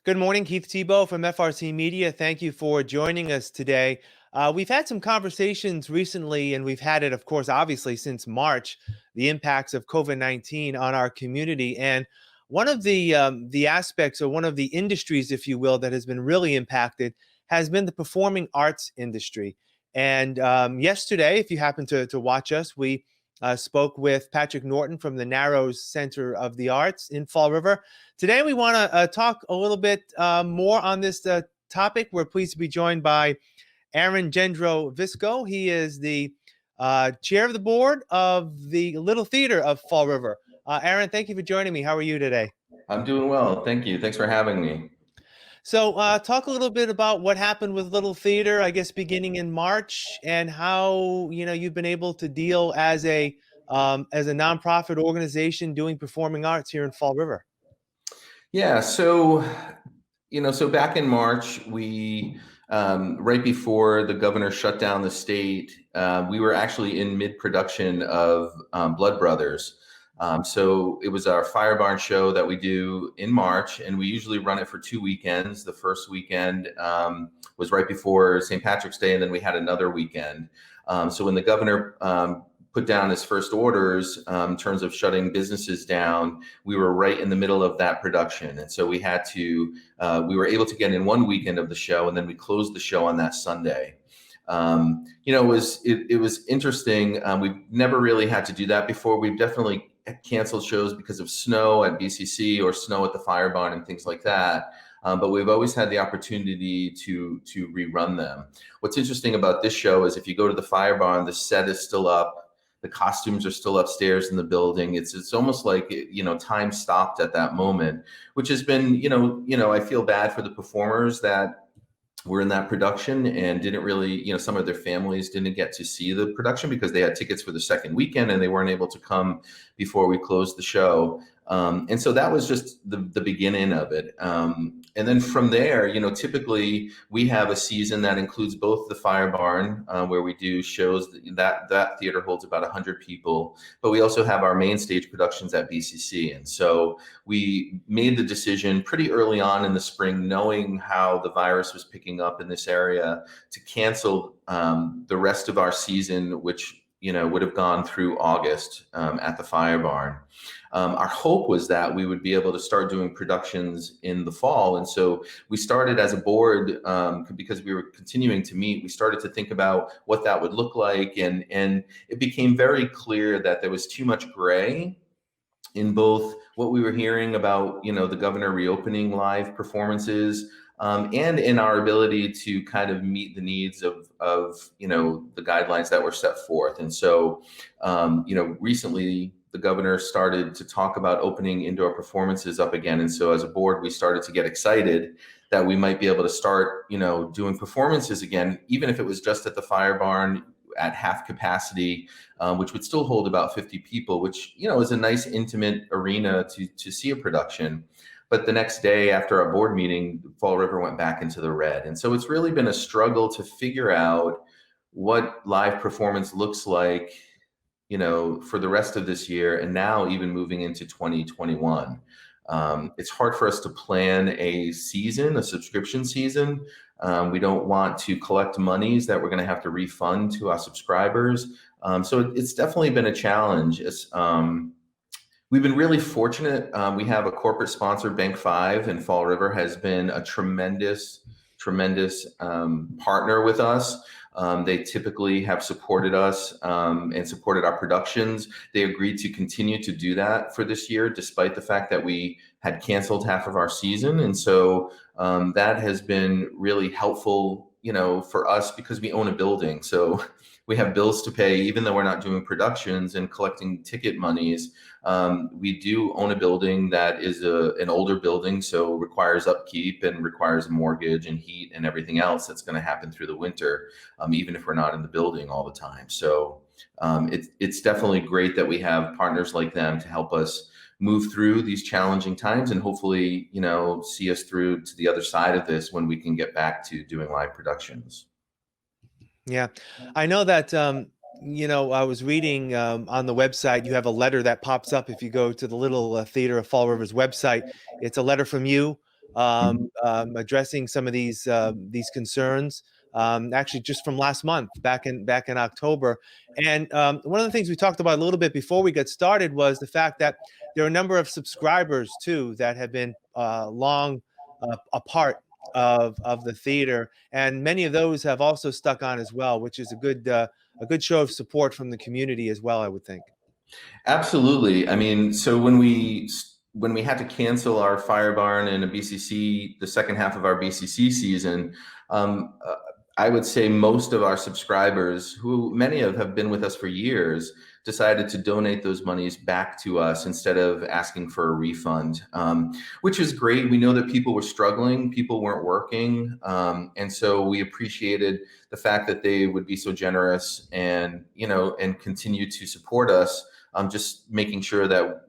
Good morning, Keith Tebow from FRCMedia. Thank you for joining us today. We've had some conversations recently, and we've had it, of course, obviously since March, the impacts of COVID-19 on our community. And one of the aspects, or one of the industries, if you will, that has been really impacted has been the performing arts industry. And yesterday, if you happen to watch us, we spoke with Patrick Norton from the Narrows Center of the Arts in Fall River. Today, we want to talk a little bit more on this topic. We're pleased to be joined by Aaron Gendreau-Visco. He is the chair of the board of the Little Theater of Fall River. Aaron, thank you for joining me. How are you today? I'm doing well. Thank you. Thanks for having me. So talk a little bit about what happened with Little Theater, I guess, beginning in March, and how you've been able to deal as a nonprofit organization doing performing arts here in Fall River. Yeah, so back in March, we right before the governor shut down the state, we were actually in mid-production of Blood Brothers. So it was our Fire Barn show that we do in March, and we usually run it for 2 weekends. The first weekend was right before St. Patrick's Day, and then we had another weekend. So when the governor put down his first orders in terms of shutting businesses down, we were right in the middle of that production. And so we were able to get in 1 weekend of the show, and then we closed the show on that Sunday. It was interesting. We've never really had to do that before. We've definitely canceled shows because of snow at BCC or snow at the Fire Barn and things like that. But we've always had the opportunity to rerun them. What's interesting about this show is if you go to the Fire Barn, the set is still up. The costumes are still upstairs in the building. It's almost like time stopped at that moment, which has been I feel bad for the performers that were in that production and didn't really, some of their families didn't get to see the production because they had tickets for the second weekend and they weren't able to come before we closed the show. And so that was just the beginning of it. And then from there, typically we have a season that includes both the Fire Barn, where we do shows that theater holds about 100 people, but we also have our main stage productions at BCC. And so we made the decision pretty early on in the spring, knowing how the virus was picking up in this area, to cancel the rest of our season, which would have gone through August at the Fire Barn. Our hope was that we would be able to start doing productions in the fall. And so we started as a board, because we were continuing to meet, we started to think about what that would look like. And it became very clear that there was too much gray in both what we were hearing about, the governor reopening live performances, and in our ability to kind of meet the needs of the guidelines that were set forth. And so, recently the governor started to talk about opening indoor performances up again. And so as a board, we started to get excited that we might be able to start, doing performances again, even if it was just at the Fire Barn at half capacity, which would still hold about 50 people, which, is a nice intimate arena to see a production. But the next day after our board meeting, Fall River went back into the red. And so it's really been a struggle to figure out what live performance looks like, for the rest of this year, and now even moving into 2021. It's hard for us to plan a subscription season. We don't want to collect monies that we're going to have to refund to our subscribers. So it's definitely been a challenge. We've been really fortunate. We have a corporate sponsor, Bank 5 in Fall River, has been a tremendous partner with us. They typically have supported us and supported our productions. They agreed to continue to do that for this year, despite the fact that we had canceled half of our season. And so that has been really helpful, for us, because we own a building. So we have bills to pay, even though we're not doing productions and collecting ticket monies. We do own a building that is an older building, so requires upkeep and requires a mortgage and heat and everything else that's going to happen through the winter, even if we're not in the building all the time. So it's definitely great that we have partners like them to help us move through these challenging times and hopefully, see us through to the other side of this when we can get back to doing live productions. Yeah, I know that, I was reading on the website, you have a letter that pops up if you go to the Little Theater of Fall River's website. It's a letter from you addressing some of these concerns. Actually, just from last month, back in October. And one of the things we talked about a little bit before we got started was the fact that there are a number of subscribers too that have been long a part of the theater, and many of those have also stuck on as well, which is a good show of support from the community as well, I would think. Absolutely. I mean, so when we had to cancel our Fire Barn and a BCC, the second half of our BCC season, um, uh, I would say most of our subscribers, who many of have been with us for years, decided to donate those monies back to us instead of asking for a refund, which is great. We know that people were struggling, people weren't working, and so we appreciated the fact that they would be so generous and and continue to support us, just making sure that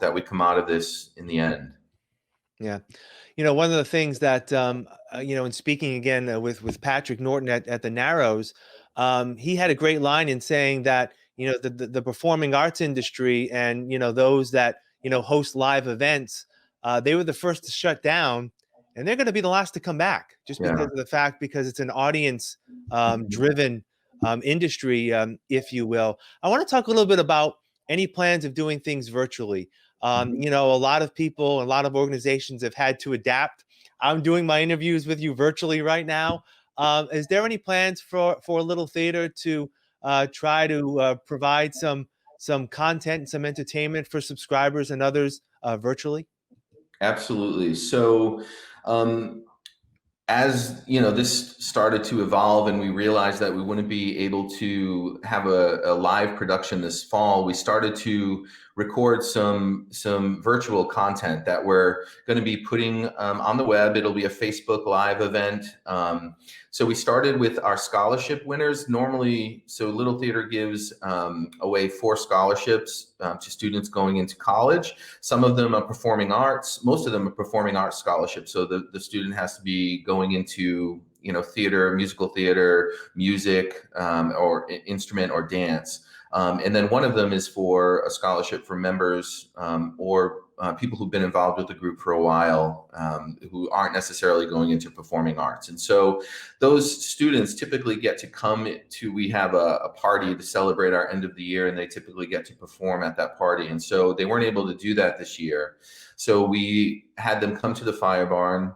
that we come out of this in the end. Yeah. One of the things that, in speaking again with Patrick Norton at the Narrows, he had a great line in saying that, the performing arts industry and, those that, host live events, they were the first to shut down, and they're going to be the last to come back just Yeah. because it's an audience driven industry, if you will. I want to talk a little bit about any plans of doing things virtually. Mhm. A lot of people, a lot of organizations have had to adapt. I'm doing my interviews with you virtually right now. Is there any plans for a little theater to try to provide some content and some entertainment for subscribers and others virtually? Absolutely. So, um, as this started to evolve and we realized that we wouldn't be able to have a live production this fall, we started to record some virtual content that we're going to be putting on the web. It'll be a Facebook live event. So we started with our scholarship winners. Normally, so Little Theater gives away 4 scholarships to students going into college. Some of them are performing arts. Most of them are performing arts scholarships. So the student has to be going into theater, musical theater, music, or instrument or dance. And then one of them is for a scholarship for members or people who've been involved with the group for a while, who aren't necessarily going into performing arts. And so those students typically get to come to, we have a party to celebrate our end of the year, and they typically get to perform at that party. And so they weren't able to do that this year. So we had them come to the Fire Barn,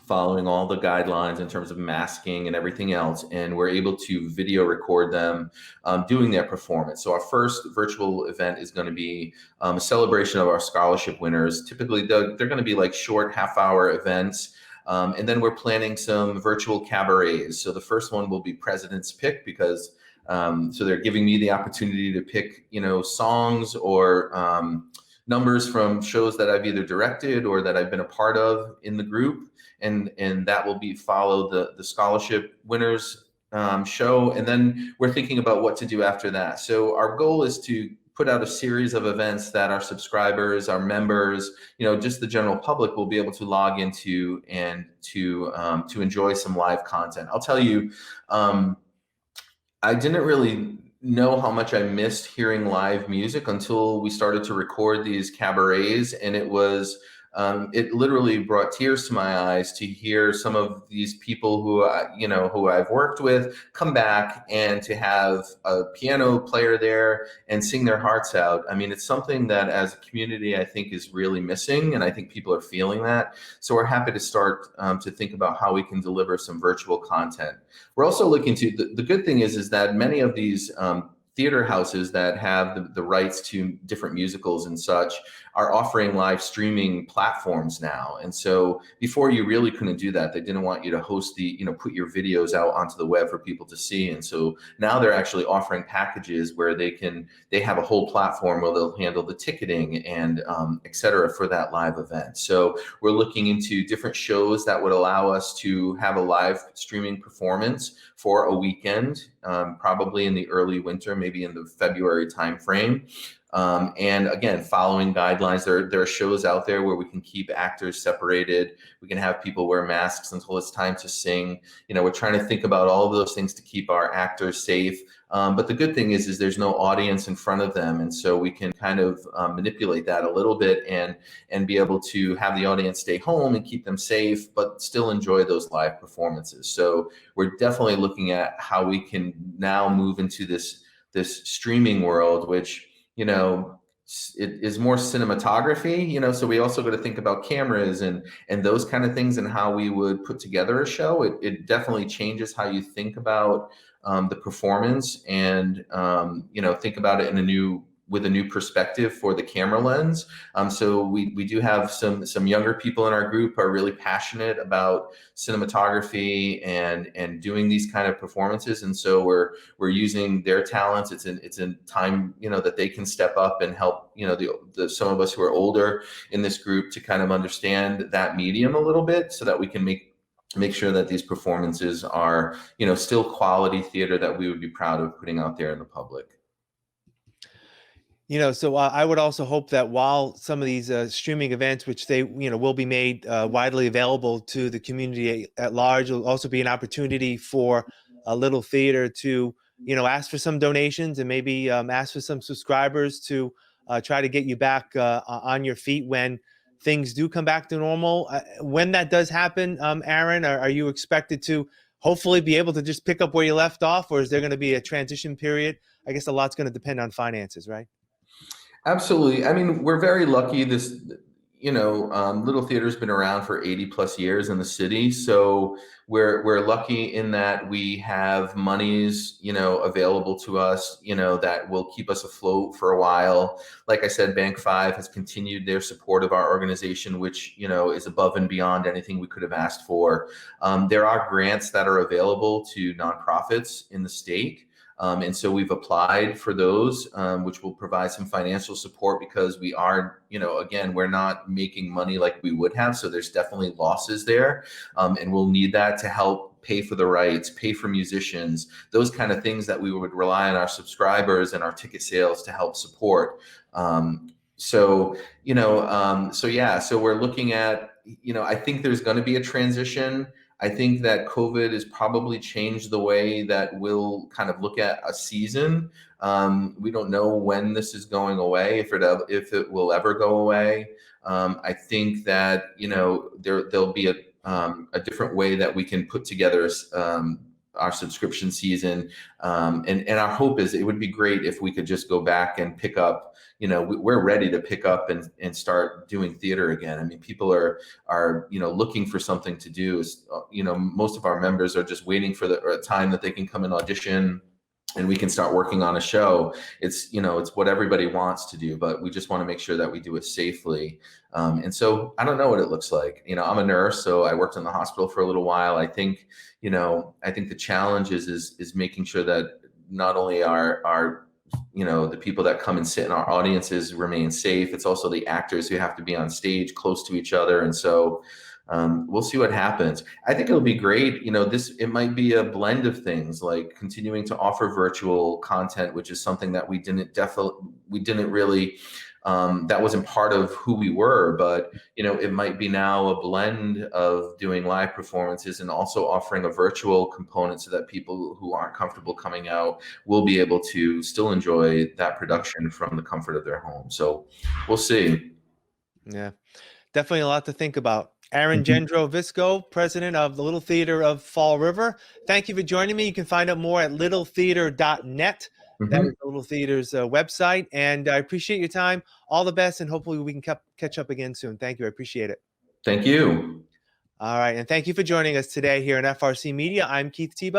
following all the guidelines in terms of masking and everything else, and we're able to video record them doing their performance. So our first virtual event is going to be a celebration of our scholarship winners. Typically, they're going to be like short half-hour events. And then we're planning some virtual cabarets. So the first one will be President's Pick, because so they're giving me the opportunity to pick, songs or numbers from shows that I've either directed or that I've been a part of in the group. And that will be follow the scholarship winners show. And then we're thinking about what to do after that. So our goal is to put out a series of events that our subscribers, our members, just the general public will be able to log into and to enjoy some live content. I'll tell you, I didn't really know how much I missed hearing live music until we started to record these cabarets, and it literally brought tears to my eyes to hear some of these people who I've worked with come back and to have a piano player there and sing their hearts out. I mean, it's something that as a community I think is really missing, and I think people are feeling that. So we're happy to start to think about how we can deliver some virtual content. We're also looking to, the good thing is that many of these theater houses that have the rights to different musicals and such are offering live streaming platforms now. And so before, you really couldn't do that. They didn't want you to host put your videos out onto the web for people to see. And so now they're actually offering packages where they have a whole platform where they'll handle the ticketing and et cetera for that live event. So we're looking into different shows that would allow us to have a live streaming performance for a weekend, probably in the early winter, maybe in the February timeframe. And again, following guidelines. There are shows out there where we can keep actors separated. We can have people wear masks until it's time to sing. We're trying to think about all of those things to keep our actors safe. But the good thing is there's no audience in front of them, and so we can kind of manipulate that a little bit and be able to have the audience stay home and keep them safe, but still enjoy those live performances. So we're definitely looking at how we can now move into this streaming world, which it is more cinematography. So we also got to think about cameras and those kind of things and how we would put together a show. It definitely changes how you think about the performance and think about it with a new perspective for the camera lens. So we do have some younger people in our group who are really passionate about cinematography and doing these kind of performances. And so we're using their talents. It's in time, that they can step up and help, some of us who are older in this group to kind of understand that medium a little bit so that we can make sure that these performances are, still quality theater that we would be proud of putting out there in the public. So I would also hope that while some of these streaming events, which they, will be made widely available to the community at large, will also be an opportunity for a little theater to, ask for some donations and maybe ask for some subscribers to try to get you back on your feet when things do come back to normal. When that does happen, Aaron, are you expected to hopefully be able to just pick up where you left off, or is there going to be a transition period? I guess a lot's going to depend on finances, right? Absolutely. I mean, we're very lucky. Little theater's been around for 80 plus years in the city. So we're lucky in that we have monies, available to us, that will keep us afloat for a while. Like I said, Bank 5 has continued their support of our organization, which, is above and beyond anything we could have asked for. There are grants that are available to nonprofits in the state. And so we've applied for those, which will provide some financial support because we are, again, we're not making money like we would have. So there's definitely losses there. And we'll need that to help pay for the rights, pay for musicians, those kind of things that we would rely on our subscribers and our ticket sales to help support. So we're looking at, I think there's going to be a transition. I think that COVID has probably changed the way that we'll kind of look at a season. We don't know when this is going away, if it will ever go away. I think that there'll be a different way that we can put together our subscription season. And our hope is it would be great if we could just go back and pick up. We're ready to pick up and start doing theater again. I mean, people are looking for something to do. Most of our members are just waiting for a time that they can come and audition and we can start working on a show. It's what everybody wants to do, but we just want to make sure that we do it safely. And so I don't know what it looks like. I'm a nurse, so I worked in the hospital for a little while. I think the challenge is making sure that not only our the people that come and sit in our audiences remain safe. It's also the actors who have to be on stage close to each other. And so we'll see what happens. I think it'll be great. It might be a blend of things like continuing to offer virtual content, which is something that we didn't really, that wasn't part of who we were, but it might be now a blend of doing live performances and also offering a virtual component so that people who aren't comfortable coming out will be able to still enjoy that production from the comfort of their home. So we'll see. Yeah, definitely a lot to think about. Aaron Gendreau-Visco, president of the Little Theater of Fall River. Thank you for joining me. You can find out more at littletheater.net. That is the Little Theater's website. And I appreciate your time. All the best, and hopefully we can catch up again soon. Thank you. I appreciate it. Thank you. All right. And thank you for joining us today here in FRC Media. I'm Keith Tebow.